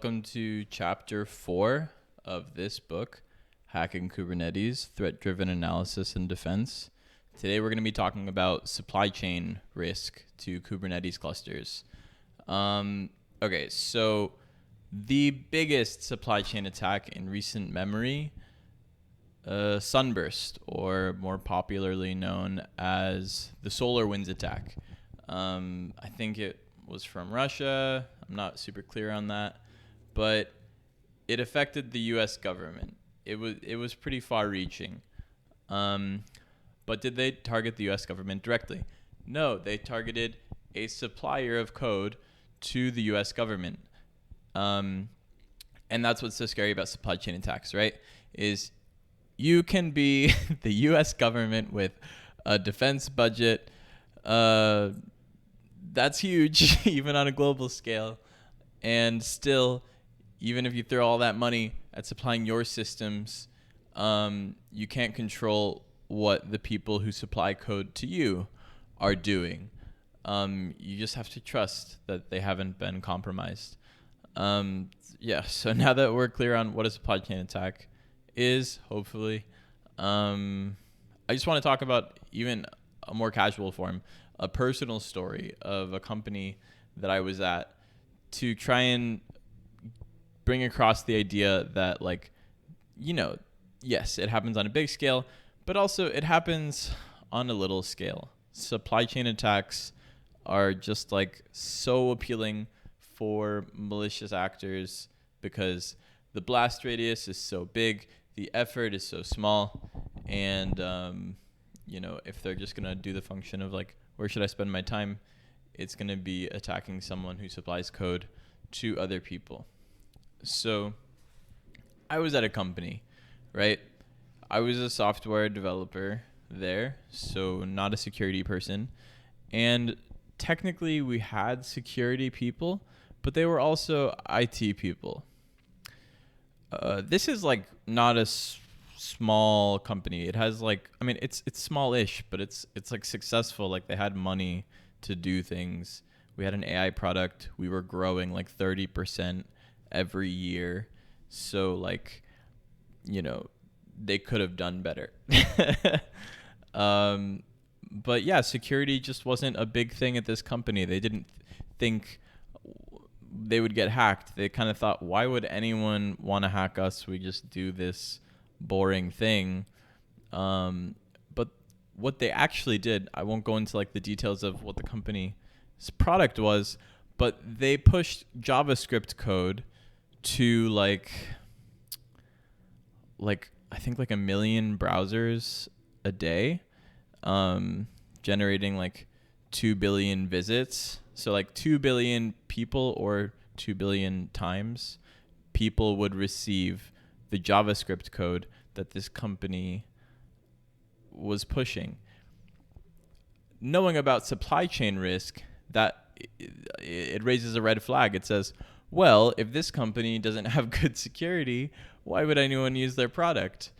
welcome to chapter 4 of this book, Hacking Kubernetes, Threat-Driven Analysis and Defense. Today we're going to be talking about supply chain risk to Kubernetes clusters. Okay, so the biggest supply chain attack in recent memory, Sunburst, or more popularly known as the SolarWinds attack. I think it was from Russia. I'm not super clear on that, but it affected the U.S. government. It was pretty far-reaching. But did they target the U.S. government directly? No, they targeted a supplier of code to the U.S. government. And that's what's so scary about supply chain attacks, right? Is you can be the U.S. government with a defense budget that's huge, even on a global scale. And still, even if you throw all that money at supplying your systems, you can't control what the people who supply code to you are doing. You just have to trust that they haven't been compromised. So now that we're clear on what a supply chain attack is, hopefully, I just want to talk about even a more casual form, a personal story of a company that I was at, to try and bring across the idea that, yes, it happens on a big scale, but also it happens on a little scale. Supply chain attacks are just so appealing for malicious actors because the blast radius is so big, the effort is so small, and if they're just gonna do the function of where should I spend my time, it's gonna be attacking someone who supplies code to other people. So I was at a company, right? I was a software developer there, so not a security person. And technically we had security people, but they were also IT people. This is not a small company. It has it's small-ish, but it's successful. They had money to do things. We had an AI product. We were growing 30% every year. So they could have done better. But yeah, security just wasn't a big thing at this company. They didn't think they would get hacked. They kind of thought, why would anyone want to hack us? We just do this boring thing. But what they actually did, I won't go into the details of what the company's product was, but they pushed JavaScript code to I think 1 million browsers a day, generating 2 billion visits. So 2 billion people, or 2 billion times people would receive the JavaScript code that this company was pushing. Knowing about supply chain risk, that it raises a red flag. It says, well, if this company doesn't have good security, why would anyone use their product?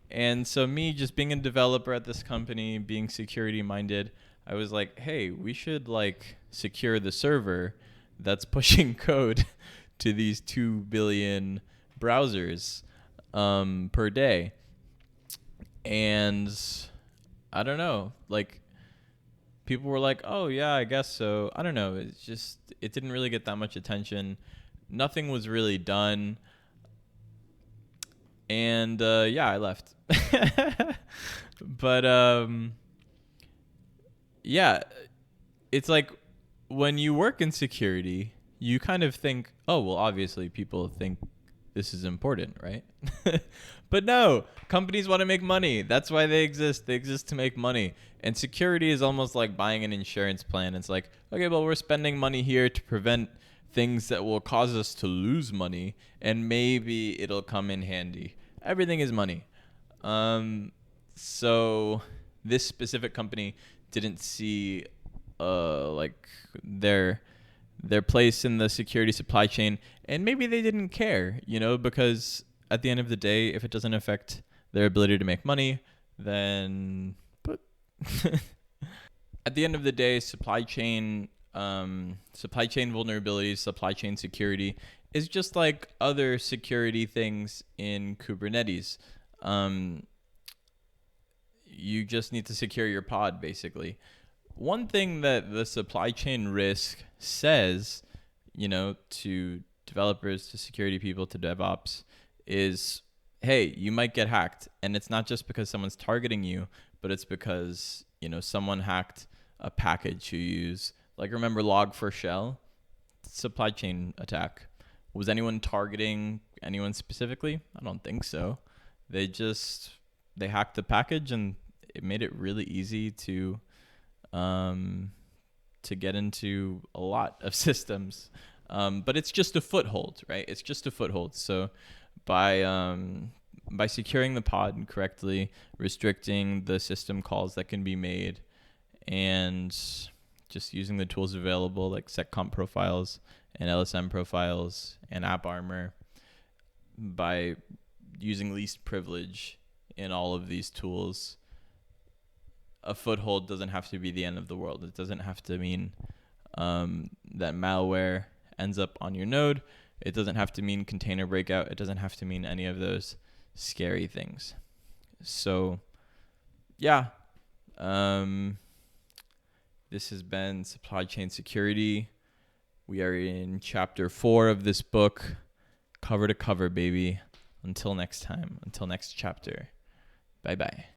And so me just being a developer at this company, being security minded, I was like, hey, we should secure the server that's pushing code to these 2 billion browsers per day. And I don't know, people were like, oh yeah, I guess so. I don't know. It didn't really get that much attention. Nothing was really done. And I left. But it's when you work in security, you kind of think, oh, well, obviously people think this is important, right? But no, companies want to make money. That's why they exist. They exist to make money. And security is almost like buying an insurance plan. It's okay, well, we're spending money here to prevent things that will cause us to lose money, and maybe it'll come in handy. Everything is money. So this specific company didn't see their place in the security supply chain, and maybe they didn't care, because at the end of the day, if it doesn't affect their ability to make money, then at the end of the day, supply chain vulnerabilities, supply chain security is just like other security things in Kubernetes. Um, you just need to secure your pod, basically. One thing that the supply chain risk says, to developers, to security people, to DevOps is, hey, you might get hacked. And it's not just because someone's targeting you, but it's because, someone hacked a package you use. Like, remember Log4Shell? Supply chain attack. Was anyone targeting anyone specifically? I don't think so. They hacked the package, and it made it really easy to get into a lot of systems. But it's just a foothold, right? It's just a foothold. So by securing the pod correctly, restricting the system calls that can be made, and just using the tools available like seccomp profiles and LSM profiles and AppArmor, by using least privilege in all of these tools, a foothold doesn't have to be the end of the world. It doesn't have to mean that malware ends up on your node. It doesn't have to mean container breakout. It doesn't have to mean any of those scary things. So, yeah. This has been Supply Chain Security. We are in chapter 4 of this book, cover to cover, baby. Until next time, until next chapter. Bye-bye.